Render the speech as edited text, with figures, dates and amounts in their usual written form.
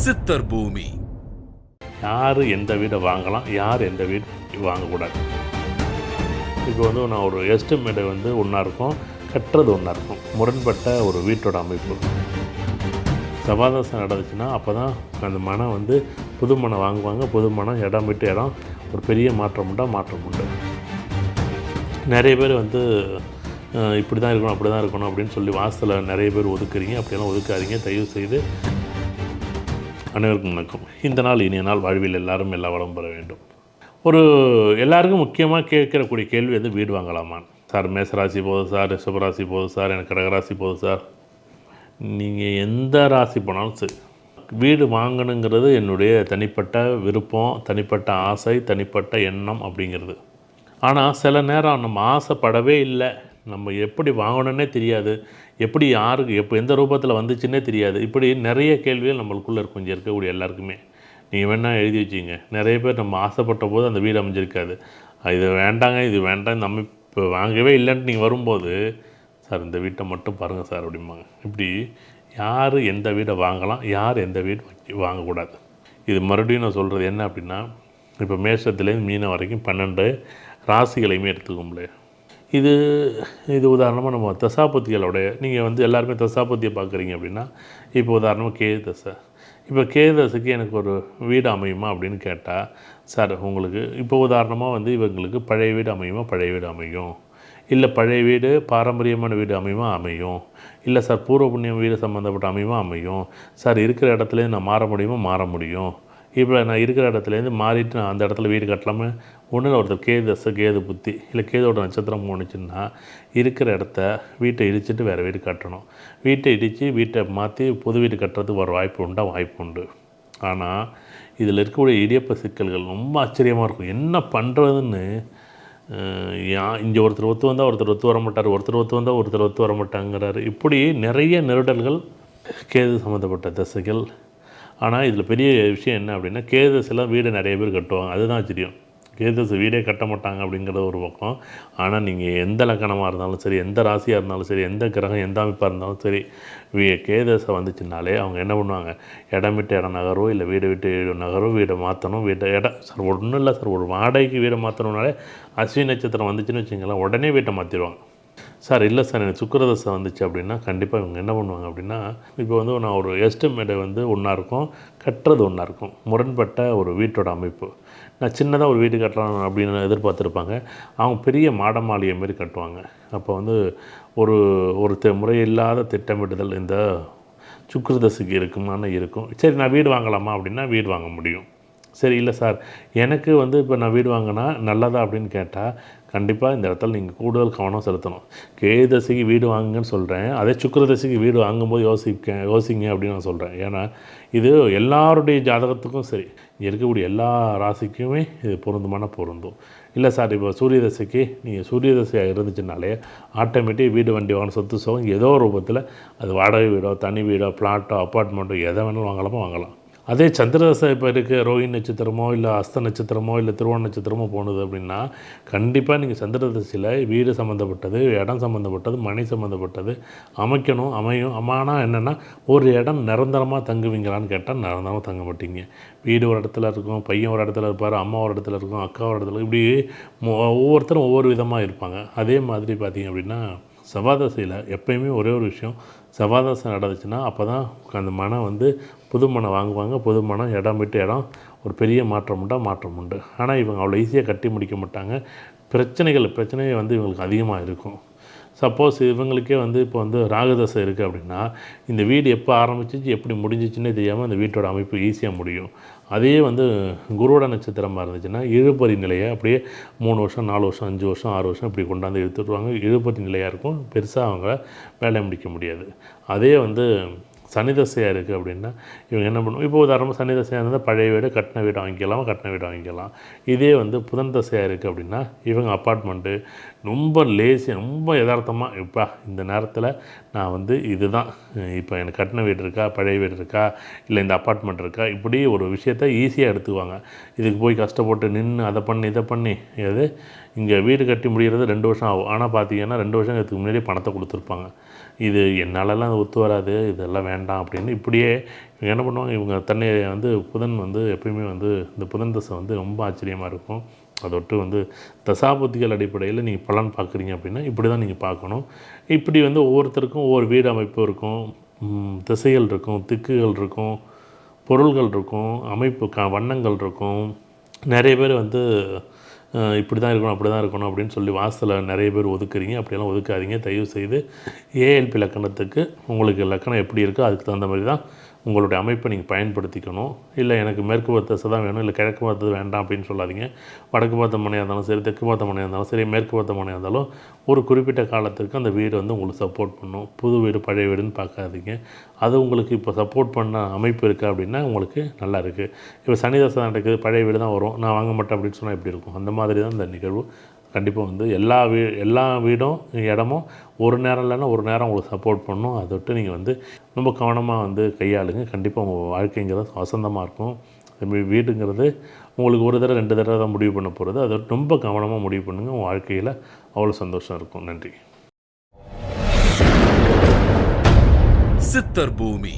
சித்தர் பூமி. யார் எந்த வீடை வாங்கலாம், யார் எந்த வீடு வாங்கக்கூடாது. இப்போ நான் ஒரு எஸ்டிமேட்டை ஒன்றா இருக்கும், கட்டுறது ஒன்றா இருக்கும். முரண்பட்ட ஒரு வீட்டோட அமைப்பு சபாதாசம் நடந்துச்சுன்னா அப்போ தான் அந்த மனம் புது மனம் வாங்குவாங்க. புது மனம் இடம் விட்டு இடம் ஒரு பெரிய மாற்றம் உண்டு. நிறைய பேர் இப்படி தான் இருக்கணும், அப்படி தான் இருக்கணும் அப்படின்னு சொல்லி வாசலில் நிறைய பேர் ஒதுக்குறீங்க. அப்படியெல்லாம் ஒதுக்காதீங்க தயவு செய்து. அனைவருக்கும் வணக்கம். இந்த நாள் இனிய நாள். வாழ்வில் எல்லாரும் எல்லா வளம் பெற வேண்டும். எல்லாருக்கும் முக்கியமாக கேட்கக்கூடிய கேள்வி வீடு வாங்கலாமான்னு. சார் மேசராசி போதும் சார், ரிஷபராசி போதும் சார், எனக்கு கடகராசி போதும் சார். நீங்கள் எந்த ராசி போனாலும் சரி, வீடு வாங்கணுங்கிறது என்னுடைய தனிப்பட்ட விருப்பம், தனிப்பட்ட ஆசை, தனிப்பட்ட எண்ணம் அப்படிங்கிறது. ஆனால் சில நேரம் நம்ம ஆசைப்படவே இல்லை, நம்ம எப்படி வாங்கணுன்னே தெரியாது, எப்படி யாருக்கு எந்த ரூபத்தில் வந்துச்சுன்னே தெரியாது. இப்படி நிறைய கேள்விகள் நம்மளுக்குள்ளே இருக்கும். இங்கே இருக்கக்கூடிய எல்லாருக்குமே நீங்கள் வேணால் எழுதி வச்சிங்க. நிறைய பேர் நம்ம ஆசைப்பட்ட போது அந்த வீடு அமைஞ்சிருக்காது. இது வேண்டாங்க, இது வேண்டாம், நம்ம இப்போ வாங்கவே இல்லைன்ட்டு நீங்கள் வரும்போது, சார் இந்த வீட்டை மட்டும் பாருங்கள் சார் அப்படிம்பாங்க. இப்படி யார் எந்த வீடை வாங்கலாம், யார் எந்த வீடு வாங்கக்கூடாது. இது மறுபடியும் நான் சொல்கிறது என்ன அப்படின்னா, இப்போ மேஷத்துலேருந்து மீனம் வரைக்கும் 12 ராசிகளையுமே எடுத்துக்கோங்களே. இது உதாரணமாக நம்ம தசாபதிகளோடைய நீங்கள் எல்லாருமே தசாபதியை பார்க்குறீங்க அப்படின்னா, இப்போ உதாரணமாக கேது தசை. இப்போ கேது தசைக்கு எனக்கு ஒரு வீடு அமையுமா அப்படின்னு கேட்டால், சார் உங்களுக்கு இப்போ உதாரணமாக இவங்களுக்கு பழைய வீடு அமையுமா, பழைய வீடு அமையும். இல்லை பழைய வீடு பாரம்பரியமான வீடு அமையுமா, அமையும். இல்லை சார் பூர்வ புண்ணியம் வீடு சம்மந்தப்பட்ட அமையுமா, அமையும். சார் இருக்கிற இடத்துலேருந்து நான் மாற முடியுமா, மாற முடியும். இப்போ நான் இருக்கிற இடத்துலேருந்து மாறிட்டு நான் அந்த இடத்துல வீடு கட்டலாமல். ஒன்றில் ஒருத்தர் கேது தசை, கேது புத்தி, இல்லை கேதோட நட்சத்திரம் போணுச்சுன்னா இருக்கிற இடத்த வீட்டை இடிச்சிட்டு வேறு வீடு கட்டணும். வீட்டை இடித்து வீட்டை மாற்றி புது வீடு கட்டுறதுக்கு ஒரு வாய்ப்பு உண்டு. ஆனால் இதில் இருக்கக்கூடிய இடியப்ப சிக்கல்கள் ரொம்ப ஆச்சரியமாக இருக்கும். என்ன பண்ணுறதுன்னு இங்கே ஒருத்தர் ஒத்து வந்தால் ஒருத்தர் ஒத்து வர மாட்டார், ஒருத்தர் ஒத்து வந்தால் ஒருத்தர் ஒத்து வர மாட்டாங்கிறாரு. இப்படி நிறைய நெருடல்கள் கேது சம்மந்தப்பட்ட தசைகள். ஆனால் இதில் பெரிய விஷயம் என்ன அப்படின்னா, கேது தசைலாம் வீடு நிறைய பேர் கட்டுவாங்க, அதுதான் தெரியும். கேது தசை வீடே கட்ட மாட்டாங்க அப்படிங்கிறது ஒரு பக்கம். ஆனால் நீங்கள் எந்த லக்கணமாக இருந்தாலும் சரி, எந்த ராசியாக இருந்தாலும் சரி, எந்த கிரகம் எந்த அமைப்பாக இருந்தாலும் சரி, கேது தசை வந்துச்சுனாலே அவங்க என்ன பண்ணுவாங்க, இடம் விட்டு இடம் நகரோ, இல்லை வீடு விட்டு நகரோ, வீடை மாற்றணும். சார் ஒன்றும் இல்லை சார், ஒரு வாடகைக்கு வீடை மாற்றணுன்னாலே அஸ்வினி நட்சத்திரம் வந்துச்சுன்னு வச்சுங்களேன், உடனே வீட்டை மாற்றிடுவாங்க. சார் இல்லை சார் எனக்கு சுக்கிரதசை வந்துச்சு அப்படின்னா கண்டிப்பாக இவங்க என்ன பண்ணுவாங்க அப்படின்னா, இப்போ நான் ஒரு எஸ்டிமேட்டை ஒன்றா இருக்கும், கட்டுறது ஒன்றா இருக்கும். முரண்பட்ட ஒரு வீட்டோட அமைப்பு. நான் சின்னதாக ஒரு வீடு கட்டலாம் அப்படின்னு எதிர்பார்த்துருப்பாங்க, அவங்க பெரிய மாட மாளிகை மாரி கட்டுவாங்க. அப்போ ஒரு முறையில்லாத திட்டமிடுதல் இந்த சுக்கிரதசைக்கு இருக்கும். சரி நான் வீடு வாங்கலாமா அப்படின்னா வீடு வாங்க முடியும். சரி இல்லை சார் எனக்கு இப்போ நான் வீடு வாங்கினா நல்லதா அப்படின்னு கேட்டால், கண்டிப்பாக இந்த இடத்துல நீங்கள் கூடுதல் கவனம் செலுத்தணும். கேது தசைக்கு வீடு வாங்குங்கன்னு சொல்கிறேன், அதே சுக்கிரதசைக்கு வீடு வாங்கும்போது யோசிங்க அப்படின்னு நான் சொல்கிறேன். ஏன்னா இது எல்லாருடைய ஜாதகத்துக்கும் சரி, இங்கே இருக்கக்கூடிய எல்லா ராசிக்குமே இது பொருந்தும். இல்லை சார் இப்போ சூரிய தசைக்கு நீங்கள் சூரிய தசையாக இருந்துச்சுனாலே ஆட்டோமேட்டிக் வீடு வண்டி வாங்கணும், சொத்து சோகம் ஏதோ ஒரு ரூபத்தில் அது வாடகை வீடோ, தனி வீடோ, பிளாட்டோ, அப்பார்ட்மெண்ட்டோ எதை வேணாலும் வாங்கலாம். அதே சந்திரதசை இப்போ இருக்குது, ரோஹிணி நட்சத்திரமோ இல்லை அஸ்த நட்சத்திரமோ இல்லை திருவோண நட்சத்திரமோ போனது அப்படின்னா கண்டிப்பாக நீங்கள் சந்திரதசையில் வீடு சம்மந்தப்பட்டது, இடம் சம்மந்தப்பட்டது, மனை சம்மந்தப்பட்டது அமையும். ஆனால் என்னென்னா ஒரு இடம் நிரந்தரமாக தங்குவீங்களான்னு கேட்டால் நிரந்தரமாக தங்க மாட்டீங்க. வீடு ஒரு இடத்துல இருக்கும், பையன் ஒரு இடத்துல இருப்பார், அம்மா ஒரு இடத்துல இருக்கும், அக்கா ஒரு இடத்துல, இப்படி ஒவ்வொருத்தரும் ஒவ்வொரு விதமாக இருப்பாங்க. அதே மாதிரி பார்த்திங்க அப்படின்னா சபாதசையில் எப்பயுமே ஒரே ஒரு விஷயம், சபாதசை நடந்துச்சுன்னா அப்போ தான் அந்த மனம் புது மனம் வாங்குவாங்க. புது மனம் இடம் விட்டு இடம் ஒரு பெரிய மாற்றம் உண்டு. ஆனால் இவங்க அவ்வளோ ஈஸியாக கட்டி முடிக்க மாட்டாங்க. பிரச்சனை இவங்களுக்கு அதிகமாக இருக்கும். சப்போஸ் இவங்களுக்கே இப்போ ராகுதசை இருக்குது அப்படின்னா இந்த வீடு எப்போ ஆரம்பிச்சிச்சு எப்படி முடிஞ்சிச்சுன்னே தெரியாமல் அந்த வீட்டோட அமைப்பு ஈஸியாக முடியும். அதே குருவோட நட்சத்திரமாக இருந்துச்சுன்னா இழுபறி நிலையை அப்படியே 3 வருஷம் 4 வருஷம் 5 வருஷம் 6 வருஷம் இப்படி கொண்டாந்து எடுத்துடுவாங்க. இழுபறி நிலையாக இருக்கும், பெருசாக அவங்க வேலையை முடிக்க முடியாது. அதே சனி தசையாக இருக்குது அப்படின்னா இவங்க என்ன பண்ணுவோம், இப்போ உதாரணமாக சனி தசையாக இருந்தால் பழைய வீடு கட்டின வீடு வாங்கிக்கலாம். இதே புதன் தசையாக இருக்குது அப்படின்னா இவங்க அப்பார்ட்மெண்ட்டு, ரொம்ப லேசி, ரொம்ப யதார்த்தமாக இப்போ இந்த நேரத்தில் நான் வந்து இதுதான், இப்போ எனக்கு கட்டின வீடு இருக்கா, பழைய வீடு இருக்கா, இல்லை இந்த அப்பார்ட்மெண்ட் இருக்கா, இப்படி ஒரு விஷயத்த ஈஸியாக எடுத்துக்குவாங்க. இதுக்கு போய் கஷ்டப்பட்டு நின்று அதை பண்ணி இதை பண்ணி அது இங்கே வீடு கட்டி முடிகிறது 2 வருஷம் ஆகும். ஆனால் பார்த்தீங்கன்னா 2 வருஷத்துக்கு முன்னாடியே பணத்தை கொடுத்துருப்பாங்க. இது என்னாலலாம் அது ஒத்து வராது, இதெல்லாம் வேண்டாம் அப்படின்னு இப்படியே இவங்க என்ன பண்ணுவாங்க, இவங்க தன்னை வந்து புதன் வந்து எப்பயுமே வந்து இந்த புதன் தசை வந்து ரொம்ப ஆச்சரியமாக இருக்கும். அதொட்டு வந்து தசாபுத்திகள் அடிப்படையில் நீங்கள் பலன் பார்க்குறீங்க அப்படின்னா இப்படி தான் நீங்கள் பார்க்கணும். இப்படி வந்து ஒவ்வொருத்தருக்கும் ஒவ்வொரு வீடு அமைப்பு இருக்கும், திசைகள் இருக்கும், திக்குகள் இருக்கும், பொருள்கள் இருக்கும், அமைப்பு வண்ணங்கள் இருக்கும். நிறைய பேர் வந்து இப்படி தான் இருக்கணும், அப்படி தான் இருக்கணும் அப்படின்னு சொல்லி வாசலில் நிறைய பேர் ஒதுக்குறீங்க. அப்படியெல்லாம் ஒதுக்காதீங்க. தயவு செய்து ஏஎல்பி லக்கணத்துக்கு உங்களுக்கு லக்கணம் எப்படி இருக்கோ அதுக்கு தகுந்த மாதிரி தான் உங்களுடைய அமைப்பை நீங்கள் பயன்படுத்திக்கணும். இல்லை எனக்கு மேற்கு பார்த்த திசை தான் வேணும், இல்லை கிழக்கு பார்த்தது வேண்டாம் அப்படின்னு சொல்லாதீங்க. வடக்கு பார்த்த மனையாக இருந்தாலும் சரி, தெற்கு பார்த்த மனையாக இருந்தாலும் சரி, மேற்கு பார்த்த மனையாக இருந்தாலும் ஒரு குறிப்பிட்ட காலத்திற்கு அந்த வீடு வந்து உங்களுக்கு சப்போர்ட் பண்ணும். புது வீடு பழைய வீடுன்னு பார்க்காதீங்க. அது உங்களுக்கு இப்போ சப்போர்ட் பண்ண அமைப்பு இருக்குது அப்படின்னா உங்களுக்கு நல்லா இருக்குது. இப்போ சனி தசை நடக்குது, பழைய வீடு தான் வரும், நான் வாங்க மாட்டேன் அப்படின்னு சொன்னால் எப்படி இருக்கும்? அந்த மாதிரி தான் இந்த நிகழ்வு. கண்டிப்பாக வந்து எல்லா வீடும் இடமும் ஒரு நேரம் இல்லைன்னா ஒரு நேரம் உங்களுக்கு சப்போர்ட் பண்ணணும். அதை விட்டு நீங்கள் வந்து ரொம்ப கவனமாக வந்து கையாளுங்க. கண்டிப்பாக உங்கள் வாழ்க்கைங்கிறது வசந்தமாக இருக்கும். அதுமாரி வீடுங்கிறது உங்களுக்கு ஒரு தடவை 2 தடவை தான் முடிவு பண்ண போகிறது. அதை ரொம்ப கவனமாக முடிவு பண்ணுங்கள். உங்கள் வாழ்க்கையில் அவ்வளோ சந்தோஷம் இருக்கும். நன்றி. சித்தர் பூமி.